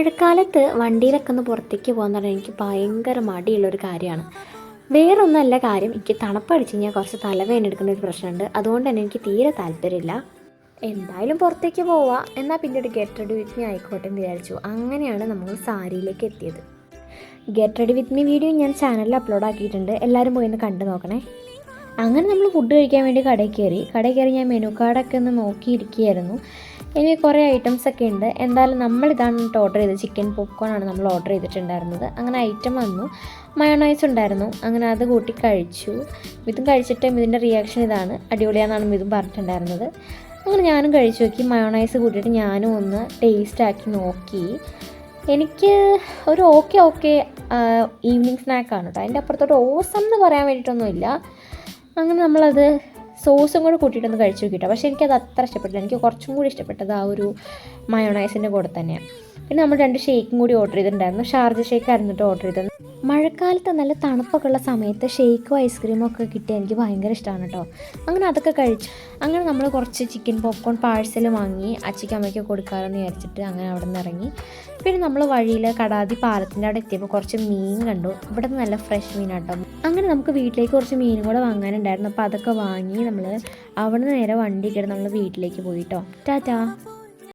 മഴക്കാലത്ത് വണ്ടിയിലൊക്കെ ഒന്ന് പുറത്തേക്ക് പോകാന്ന് പറഞ്ഞാൽ എനിക്ക് ഭയങ്കര മടിയുള്ളൊരു കാര്യമാണ്. വേറൊന്നല്ല കാര്യം, എനിക്ക് തണുപ്പടിച്ച് കഴിഞ്ഞാൽ കുറച്ച് തലവേദന എടുക്കുന്ന ഒരു പ്രശ്നമുണ്ട്. അതുകൊണ്ട് തന്നെ എനിക്ക് തീരെ താല്പര്യമില്ല. എന്തായാലും പുറത്തേക്ക് പോവാ, എന്നാൽ പിന്നെ ഒരു ഗെറ്റ് റെഡി വിത്ത് മീ ആയിക്കോട്ടെ എന്ന് വിചാരിച്ചു. അങ്ങനെയാണ് നമ്മൾ സാരിയിലേക്ക് എത്തിയത്. Get ready with me video ഞാൻ ചാനലിൽ അപ്ലോഡ് ആക്കിയിട്ടുണ്ട്, എല്ലാവരും പോയി ഒന്ന് കണ്ടു നോക്കണേ. അങ്ങനെ നമ്മൾ ഫുഡ് കഴിക്കാൻ വേണ്ടി കടയിൽ കയറി ഞാൻ മെനു കാർഡൊക്കെ ഒന്ന് നോക്കിയിരിക്കുകയായിരുന്നു. ഇനി കുറേ ഐറ്റംസൊക്കെ ഉണ്ട്. എന്തായാലും നമ്മളിതാണ് ഓർഡർ ചെയ്തത്, ചിക്കൻ പോപ്കോൺ ആണ് നമ്മൾ ഓർഡർ ചെയ്തിട്ടുണ്ടായിരുന്നത്. അങ്ങനെ ഐറ്റം വന്നു, മയോണൈസ് ഉണ്ടായിരുന്നു. അങ്ങനെ അത് കൂട്ടി കഴിച്ചു. മിഥുൻ കഴിച്ചിട്ട് ഇതിൻ്റെ റിയാക്ഷൻ ഇതാണ്, അടിപൊളിയാണെന്നാണ് മിഥുൻ പറഞ്ഞിട്ടുണ്ടായിരുന്നത്. അങ്ങനെ ഞാനും കഴിച്ചു നോക്കി. മയോണൈസ് കൂട്ടിയിട്ട് ഞാനും ഒന്ന് ടേസ്റ്റാക്കി നോക്കി. എനിക്ക് ഒരു ഓക്കെ ഈവനിങ് സ്നാക്കാണ് കേട്ടോ. അതിൻ്റെ അപ്പുറത്തോട്ട് ഓസം എന്ന് പറയാൻ വേണ്ടിയിട്ടൊന്നുമില്ല. അങ്ങനെ നമ്മളത് സോസും കൂടെ കൂട്ടിയിട്ടൊന്ന് കഴിച്ചു നോക്കിയിട്ടോ. പക്ഷേ എനിക്കത് അത്ര ഇഷ്ടപ്പെട്ടില്ല. എനിക്ക് കുറച്ചും കൂടി ഇഷ്ടപ്പെട്ടത് ആ ഒരു മയോണൈസിൻ്റെ കൂടെ തന്നെയാണ്. പിന്നെ നമ്മൾ 2 ഷേക്കും കൂടി ഓർഡർ ചെയ്തിട്ടുണ്ടായിരുന്നു. ഷാർജ ഷേക്ക് ആയിരുന്നിട്ട് ഓർഡർ ചെയ്തത്. മഴക്കാലത്ത് നല്ല തണുപ്പൊക്കെ ഉള്ള സമയത്ത് ഷേക്കും ഐസ്ക്രീമും ഒക്കെ കിട്ടിയാൽ എനിക്ക് ഭയങ്കര ഇഷ്ടമാണ് കേട്ടോ. അങ്ങനെ അതൊക്കെ കഴിച്ചു. അങ്ങനെ നമ്മൾ കുറച്ച് ചിക്കൻ പോപ്കോൺ പാഴ്സൽ വാങ്ങി അച്ചിക്ക് അമ്മയ്ക്ക് കൊടുക്കാമെന്ന് വിചാരിച്ചിട്ട് അങ്ങനെ അവിടെ നിന്ന് ഇറങ്ങി. പിന്നെ നമ്മൾ വഴിയിൽ കടാതി പാലത്തിൻ്റെ അവിടെ എത്തിയപ്പോൾ കുറച്ച് മീൻ കണ്ടു. ഇവിടെ നിന്ന് നല്ല ഫ്രഷ് മീനാട്ടോ. അങ്ങനെ നമുക്ക് വീട്ടിലേക്ക് കുറച്ച് മീനും കൂടെ വാങ്ങാനുണ്ടായിരുന്നു. അപ്പോൾ അതൊക്കെ വാങ്ങി നമ്മൾ അവിടെ നിന്ന് നേരെ വണ്ടി കയറി നമ്മൾ വീട്ടിലേക്ക് പോയി കേട്ടോ. ടാറ്റാ.